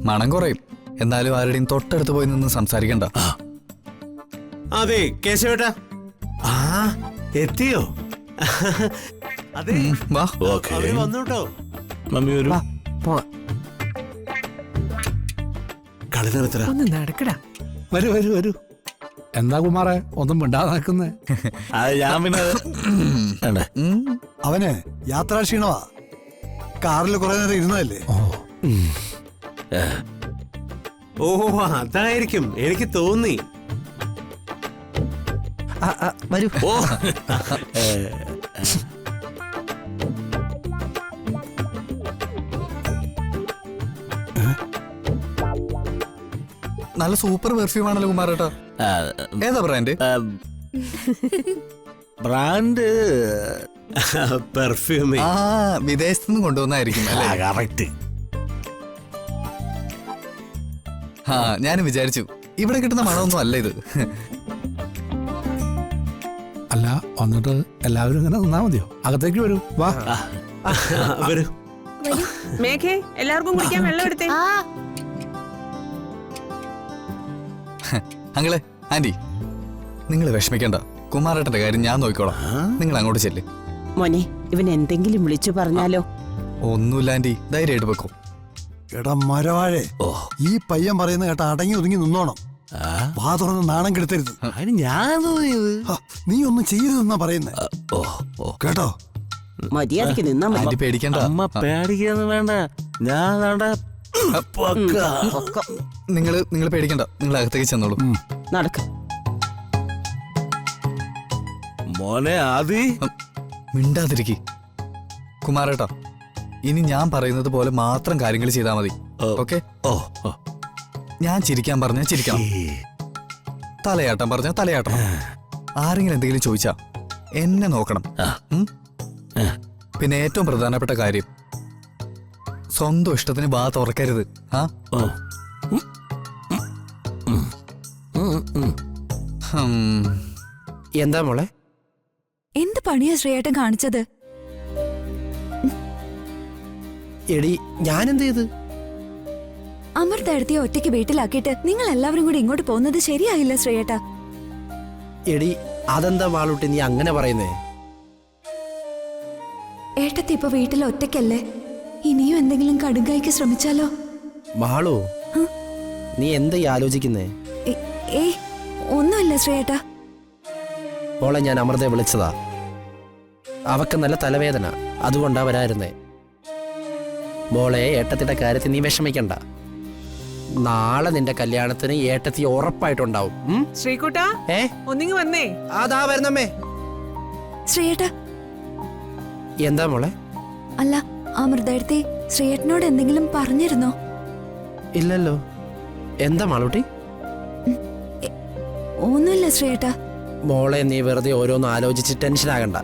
മണം കുറയും. എന്നാലും ആരുടെയും തൊട്ടടുത്ത് പോയി നിന്ന് സംസാരിക്കണ്ട. അതെ കേശവേട്ടാ. ആ എത്തിയോ? അതെ വന്നോട്ടോ. മമ്മി വരൂ. കളി നിർത്തടാ. ഒന്ന് നടക്കടാ. വരൂ വരൂ വരൂ. എന്താ കുമാറെ ഒന്നും മിണ്ടാതെ നിൽക്കുന്നേ? ഞാൻ പിന്നെ അവന് യാത്രാക്ഷീണമാ. കാറിൽ കുറെ നേരം ഇരുന്നതല്ലേ. ഓ അതായിരിക്കും, എനിക്ക് തോന്നി. വരൂ. ഓ നല്ല സൂപ്പർ പെർഫ്യൂം ആണല്ലോ കുമാരേട്ടാ. ഏതാ ബ്രാൻഡ്? Brand perfume. ആ വിദേശത്തു നിന്ന് കൊണ്ടുവന്നായിരിക്കും അല്ലേ? കറക്റ്റ്. ആ ഞാനും വിചാരിച്ചു ഇവിടെ കിട്ടുന്ന മണമൊന്നും അല്ല ഇത്. അല്ല വന്നിട്ട് എല്ലാവരും ഇങ്ങനെ നിന്നാ മതിയോ? അകത്തേക്ക് വരൂ. വാ വരൂ. മേഘേ, എല്ലാവർക്കും കുടിക്കാൻ വെള്ളം എടുത്തേ. അങ്ങളെ ആന്റി നിങ്ങൾ വിഷമിക്കണ്ട. കുമാരേട്ടന്റെ കാര്യം ഞാൻ നോക്കിക്കോളാം. നിങ്ങൾ അങ്ങോട്ട് ചെല്ല്. മോനെ, ഇവൻ എന്തെങ്കിലും വിളിച്ചു പറഞ്ഞാലോ? ഒന്നുമില്ല ആന്റി, ധൈര്യമായിട്ട് വെക്കും. എടാ മരവാഴെ, ഈ പയ്യൻ പറയുന്ന കേട്ട അടങ്ങി ഒതുങ്ങി നിന്നോണം. വാ തുറന്ന് നാണം കെടുത്തരുത്. ഞാൻ തോന്നിയത് നീ ഒന്നും ചെയ്യരുതെന്നാ പറയുന്നേ കേട്ടോ. മര്യാദക്ക് നിന്നാ മതി. ആന്റി പേടിക്കണ്ട. അമ്മ പേടിക്കൊന്നും വേണ്ട. ഞാൻ നിങ്ങൾ പേടിക്കണ്ട. നിങ്ങൾ അകത്തേക്ക് ചെന്നോളൂ. നടക്ക മോനെ. ആദി മിണ്ടാതിരിക്കി. കുമാരേട്ടാ ഇനി ഞാൻ പറയുന്നത് പോലെ മാത്രം കാര്യങ്ങൾ ചെയ്താൽ മതി. ഓക്കെ? ഞാൻ ചിരിക്കാൻ പറഞ്ഞാൽ ചിരിക്കണം, തലയാട്ടം പറഞ്ഞാൽ തലയാട്ടണം. ആരെങ്കിലും എന്തെങ്കിലും ചോദിച്ചാ എന്നെ നോക്കണം. പിന്നെ ഏറ്റവും പ്രധാനപ്പെട്ട കാര്യം, സ്വന്തം ഇഷ്ടത്തിന് വാ തുറക്കരുത്. എന്താ മോളെ? എന്ത് പണിയാ ശ്രീയേട്ടൻ കാണിച്ചത്? എടി ഞാനെന്ത് ചെയ്ത്? അമൃതയെടുത്തിയെ ഒറ്റയ്ക്ക് വീട്ടിലാക്കിയിട്ട് നിങ്ങൾ എല്ലാവരും കൂടി ഇങ്ങോട്ട് പോകുന്നത് ശരിയായില്ല ശ്രീയേട്ടാ. എടി അതെന്താ മാളൂട്ടി നീ അങ്ങനെ പറയുന്നേ? ഏട്ടത്തി ഇപ്പൊ വീട്ടിൽ ഒറ്റയ്ക്കല്ലേ? ഇനിയും എന്തെങ്കിലും കടുങ്കായ്ക്ക് ശ്രമിച്ചാലോ? മാളു, നീ എന്താ ഈ ആലോചിക്കുന്നേ? ഏയ് ഒന്നുമില്ല ശ്രീയേട്ടാ. മോളെ, ഞാൻ അമൃതയെ വിളിച്ചതാ. അവക്ക് നല്ല തലവേദന, അതുകൊണ്ടാ വരായിരുന്നേ. മോളെ, ഏട്ടത്തിന്റെ കാര്യത്തിൽ നീ വിഷമിക്കണ്ട. നാളെ നിന്റെ കല്യാണത്തിന് ഏട്ടത്തി ഉറപ്പായിട്ടുണ്ടാവും. ശ്രീകുട്ടാ, ഒന്നിങ്ങ് വന്നേ. അതാ വരുന്നമ്മേ. ശ്രീയേട്ടാ. എന്താ മോളെ? അല്ല, അമൃതയെടുത്തി ശ്രീയേട്ടനോട് എന്തെങ്കിലും പറഞ്ഞിരുന്നോ? ഇല്ലല്ലോ. എന്താ മാളൂട്ടി? ഒന്നുമില്ല ശ്രീയേട്ടാ. മോളെ, നീ വെറുതെ ഓരോന്ന് ആലോചിച്ച് ടെൻഷൻ ആകണ്ട.